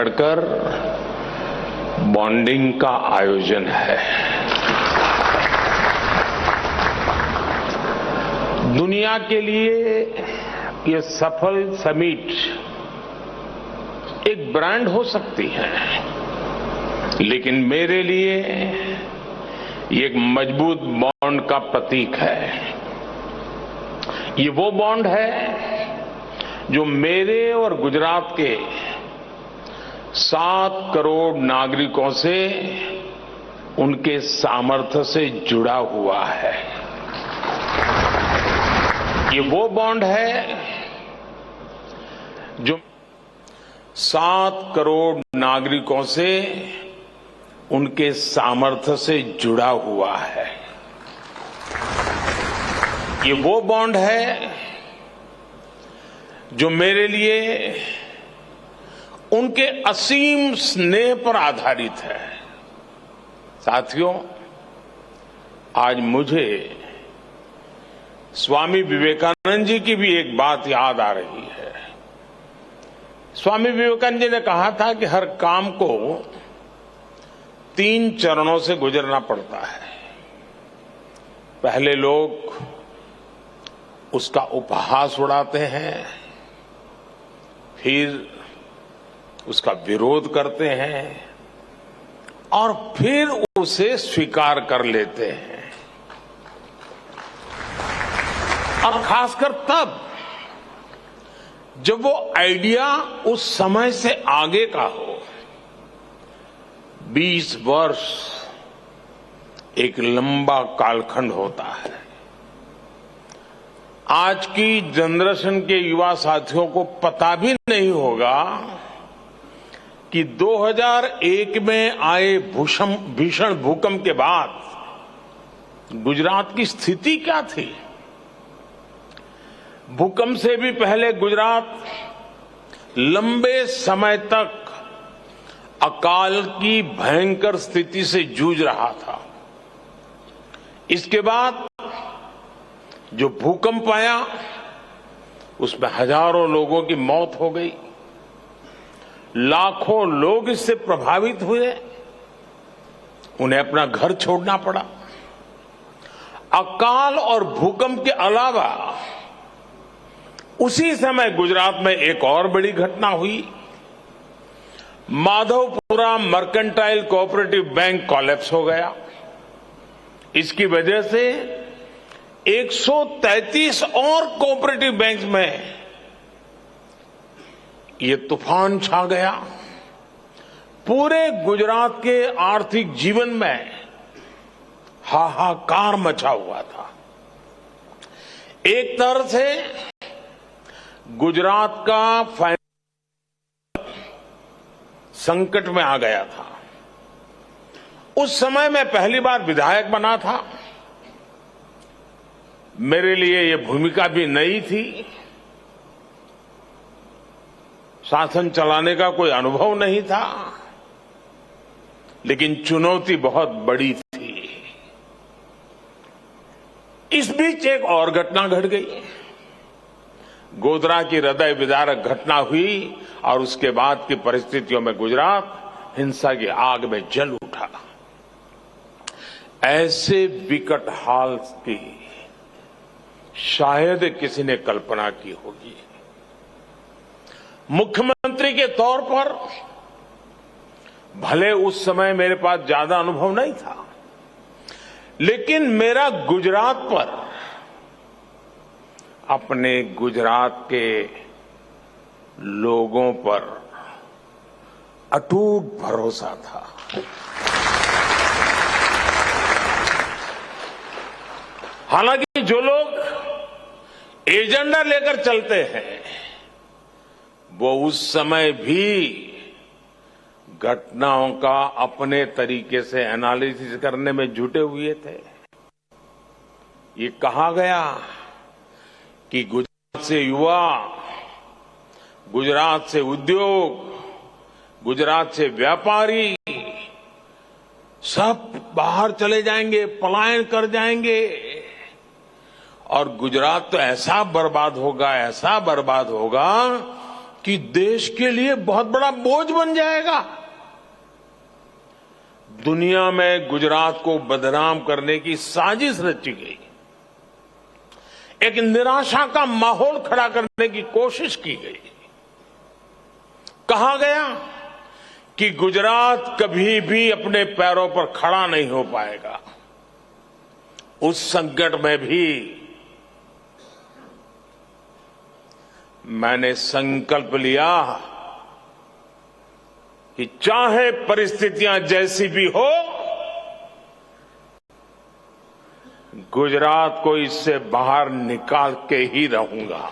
बढ़कर बॉन्डिंग का आयोजन है। दुनिया के लिए ये सफल समिट एक ब्रांड हो सकती है, लेकिन मेरे लिए ये एक मजबूत बॉन्ड का प्रतीक है। ये वो बॉन्ड है जो मेरे और गुजरात के 7 करोड़ नागरिकों से, उनके सामर्थ्य से जुड़ा हुआ है। ये वो बॉन्ड है जो 7 करोड़ नागरिकों से, उनके सामर्थ्य से जुड़ा हुआ है। ये वो बॉन्ड है जो मेरे लिए उनके असीम स्नेह पर आधारित है। साथियों, आज मुझे स्वामी विवेकानंद जी की भी एक बात याद आ रही है। स्वामी विवेकानंद जी ने कहा था कि हर काम को 3 चरणों से गुजरना पड़ता है। पहले लोग उसका उपहास उड़ाते हैं, फिर उसका विरोध करते हैं और फिर उसे स्वीकार कर लेते हैं। और खासकर तब जब वो आइडिया उस समय से आगे का हो। 20 वर्ष एक लंबा कालखंड होता है। आज की जनरेशन के युवा साथियों को पता भी नहीं होगा कि 2001 में आए भीषण भूकंप के बाद गुजरात की स्थिति क्या थी। भूकंप से भी पहले गुजरात लंबे समय तक अकाल की भयंकर स्थिति से जूझ रहा था। इसके बाद जो भूकंप आया, उसमें हजारों लोगों की मौत हो गई, लाखों लोग इससे प्रभावित हुए, उन्हें अपना घर छोड़ना पड़ा। अकाल और भूकंप के अलावा उसी समय गुजरात में एक और बड़ी घटना हुई। Madhavpura mercantile cooperative bank collapse हो गया। इसकी वजह से 133 और कोऑपरेटिव बैंक में ये तूफान छा गया। पूरे गुजरात के आर्थिक जीवन में हाहाकार मचा हुआ था। एक तरह से गुजरात का फाइनेंस संकट में आ गया था। उस समय मैं पहली बार विधायक बना था। मेरे लिए यह भूमिका भी नई थी। शासन चलाने का कोई अनुभव नहीं था, लेकिन चुनौती बहुत बड़ी थी। इस बीच एक और घटना घट गई। गोधरा की हृदय विदारक घटना हुई और उसके बाद की परिस्थितियों में गुजरात हिंसा की आग में जल उठा। ऐसे विकट हाल की शायद किसी ने कल्पना की होगी। मुख्यमंत्री के तौर पर भले उस समय मेरे पास ज्यादा अनुभव नहीं था, लेकिन मेरा गुजरात पर, अपने गुजरात के लोगों पर अटूट भरोसा था। हालांकि जो लोग एजेंडा लेकर चलते हैं, वो उस समय भी घटनाओं का अपने तरीके से एनालिसिस करने में जुटे हुए थे। ये कहा गया कि गुजरात से युवा, गुजरात से उद्योग, गुजरात से व्यापारी सब बाहर चले जाएंगे, पलायन कर जाएंगे और गुजरात तो ऐसा बर्बाद होगा, ऐसा बर्बाद होगा कि देश के लिए बहुत बड़ा बोझ बन जाएगा। दुनिया में गुजरात को बदनाम करने की साजिश रची गई, एक निराशा का माहौल खड़ा करने की कोशिश की गई। कहा गया कि गुजरात कभी भी अपने पैरों पर खड़ा नहीं हो पाएगा। उस संकट में भी मैंने संकल्प लिया कि चाहे परिस्थितियां जैसी भी हो, गुजरात को इससे बाहर निकाल के ही रहूंगा।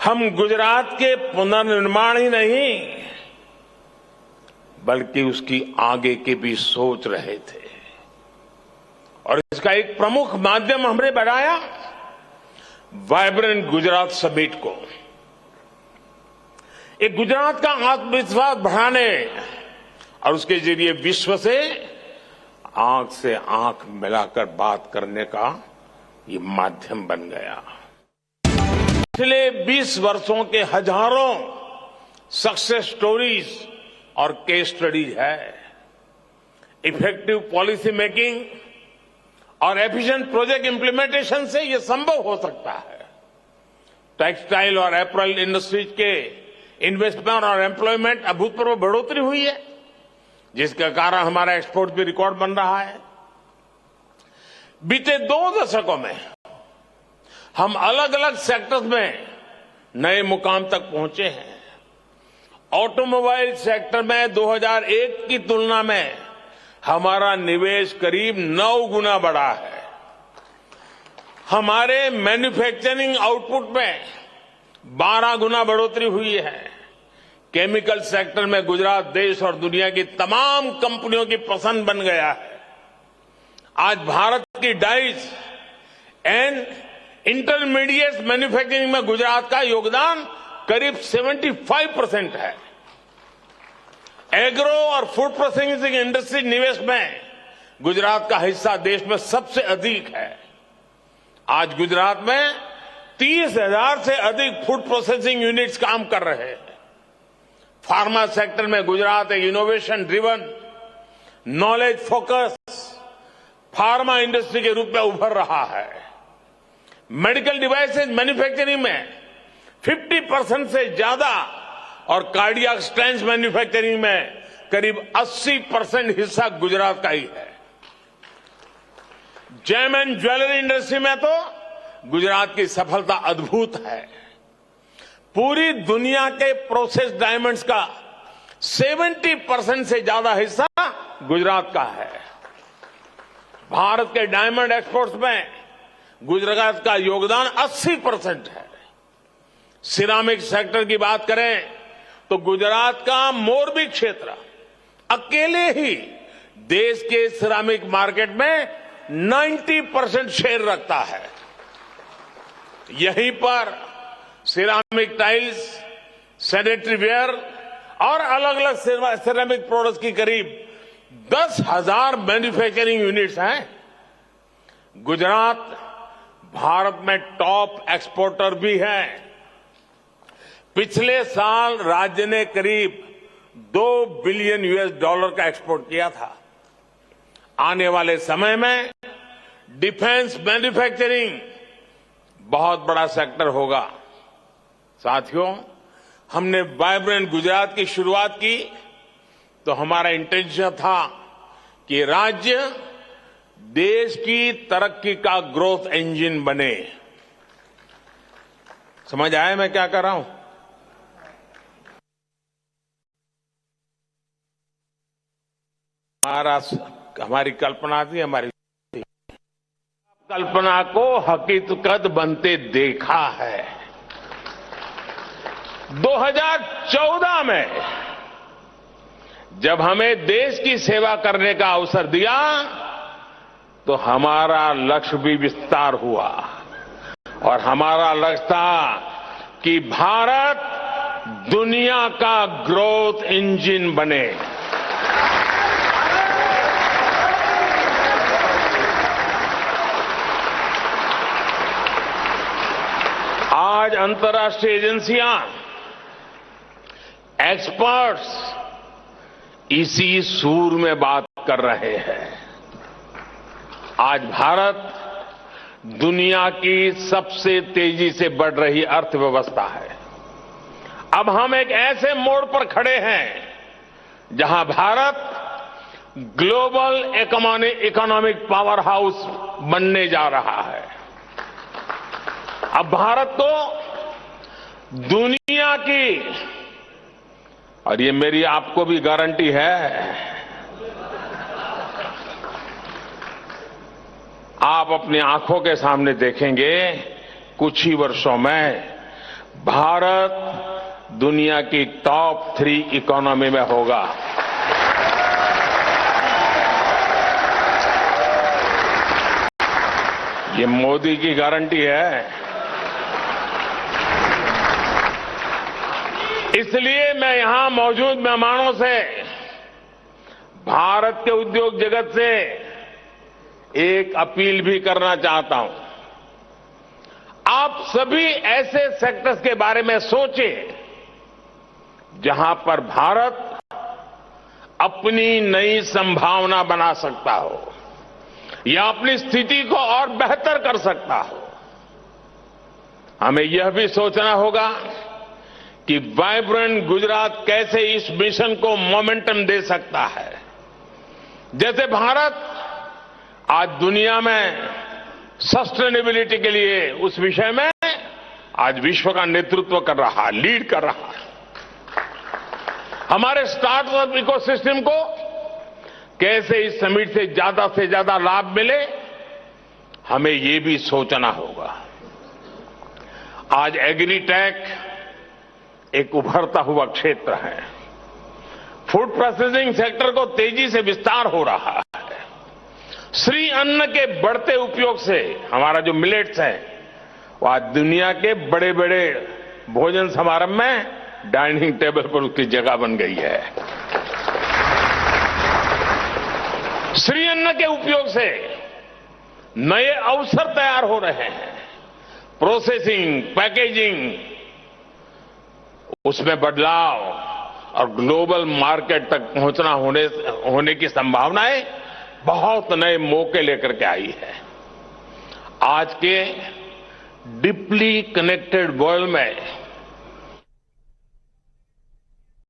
हम गुजरात के पुनर्निर्माण ही नहीं, बल्कि उसकी आगे की भी सोच रहे थे। और इसका एक प्रमुख माध्यम हमने बनाया वाइब्रेंट गुजरात समिट को। एक गुजरात का आत्मविश्वास बढ़ाने और उसके जरिए विश्व से आंख मिलाकर बात करने का ये माध्यम बन गया। पिछले 20 वर्षों के हजारों सक्सेस स्टोरीज और केस स्टडीज है। इफेक्टिव पॉलिसी मेकिंग और एफिशिएंट प्रोजेक्ट इंप्लीमेंटेशन से यह संभव हो सकता है। टेक्सटाइल और एपरल इंडस्ट्रीज के इन्वेस्टमेंट और एम्प्लॉयमेंट अभूतपूर्व बढ़ोतरी हुई है, जिसके कारण हमारा एक्सपोर्ट भी रिकॉर्ड बन रहा है। बीते 2 दशकों में हम अलग अलग सेक्टर्स में नए मुकाम तक पहुंचे हैं। ऑटोमोबाइल सेक्टर में 2001 की तुलना में हमारा निवेश करीब 9 गुना बढ़ा है। हमारे मैन्युफैक्चरिंग आउटपुट में 12 गुना बढ़ोतरी हुई है। केमिकल सेक्टर में गुजरात देश और दुनिया की तमाम कंपनियों की पसंद बन गया है। आज भारत की डाइस एंड इंटरमीडिएट मैन्युफैक्चरिंग में गुजरात का योगदान करीब 75% है। एग्रो और फूड प्रोसेसिंग इंडस्ट्री निवेश में गुजरात का हिस्सा देश में सबसे अधिक है। आज गुजरात में 30,000 से अधिक फूड प्रोसेसिंग यूनिट्स काम कर रहे हैं। फार्मा सेक्टर में गुजरात एक innovation driven, knowledge focus pharma industry के रूप में उभर रहा है। मेडिकल डिवाइसेज मैन्युफैक्चरिंग में 50% से ज्यादा और कार्डियक स्टेंट्स मैन्युफैक्चरिंग में करीब 80% हिस्सा गुजरात का ही है। जेम एंड ज्वेलरी इंडस्ट्री में तो गुजरात की सफलता अद्भुत है। पूरी दुनिया के प्रोसेस डायमंड्स का 70% से ज्यादा हिस्सा गुजरात का है। भारत के डायमंड एक्सपोर्ट्स में गुजरात का योगदान 80% है। सिरामिक सेक्टर की बात करें तो गुजरात का मोरबी क्षेत्र अकेले ही देश के सिरामिक मार्केट में 90% शेयर रखता है। यहीं पर सिरामिक टाइल्स, सैनिटरी वेयर और अलग अलग सिरामिक प्रोडक्ट्स की करीब 10,000 मैन्युफैक्चरिंग यूनिट्स हैं। गुजरात भारत में टॉप एक्सपोर्टर भी है। पिछले साल राज्य ने करीब $2 बिलियन का एक्सपोर्ट किया था। आने वाले समय में डिफेंस मैन्युफैक्चरिंग बहुत बड़ा सेक्टर होगा। साथियों, हमने वाइब्रेंट गुजरात की शुरुआत की तो हमारा इंटेंशन था कि राज्य देश की तरक्की का ग्रोथ इंजन बने। समझ आया मैं क्या कर रहा हूं? हमारी कल्पना थी, हमारी कल्पना को हकीकत बनते देखा है। 2014 में जब हमें देश की सेवा करने का अवसर दिया तो हमारा लक्ष्य भी विस्तार हुआ और हमारा लक्ष्य था कि भारत दुनिया का ग्रोथ इंजन बने। आज अंतर्राष्ट्रीय एजेंसियां, एक्सपर्ट्स इसी सूर में बात कर रहे हैं। आज भारत दुनिया की सबसे तेजी से बढ़ रही अर्थव्यवस्था है। अब हम एक ऐसे मोड़ पर खड़े हैं जहां Bharat global economic power house बनने जा रहा है। अब भारत को दुनिया की, और ये मेरी आपको भी गारंटी है, आप अपनी आंखों के सामने देखेंगे कुछ ही वर्षों में भारत दुनिया की टॉप 3 इकोनॉमी में होगा। ये मोदी की गारंटी है। इसलिए मैं यहां मौजूद मेहमानों से, भारत के उद्योग जगत से एक अपील भी करना चाहता हूं। आप सभी ऐसे सेक्टर्स के बारे में सोचें जहां पर भारत अपनी नई संभावना बना सकता हो या अपनी स्थिति को और बेहतर कर सकता हो। हमें यह भी सोचना होगा कि वाइब्रेंट गुजरात कैसे इस मिशन को मोमेंटम दे सकता है। जैसे भारत आज दुनिया में सस्टेनेबिलिटी के लिए उस विषय में आज विश्व का नेतृत्व कर रहा है, लीड कर रहा है। हमारे स्टार्टअप इकोसिस्टम को कैसे इस समिट से ज्यादा लाभ मिले, हमें ये भी सोचना होगा। आज एग्रीटेक एक उभरता हुआ क्षेत्र है। फूड प्रोसेसिंग सेक्टर को तेजी से विस्तार हो रहा है। श्री अन्न के बढ़ते उपयोग से हमारा जो मिलेट्स है वो आज दुनिया के बड़े बड़े भोजन समारंभ में डाइनिंग टेबल पर उसकी जगह बन गई है। श्री अन्न के उपयोग से नए अवसर तैयार हो रहे हैं। प्रोसेसिंग, पैकेजिंग, उसमें बदलाव और ग्लोबल मार्केट तक पहुंचना होने की संभावनाएं बहुत नए मौके लेकर के आई है। आज के डीपली कनेक्टेड वर्ल्ड में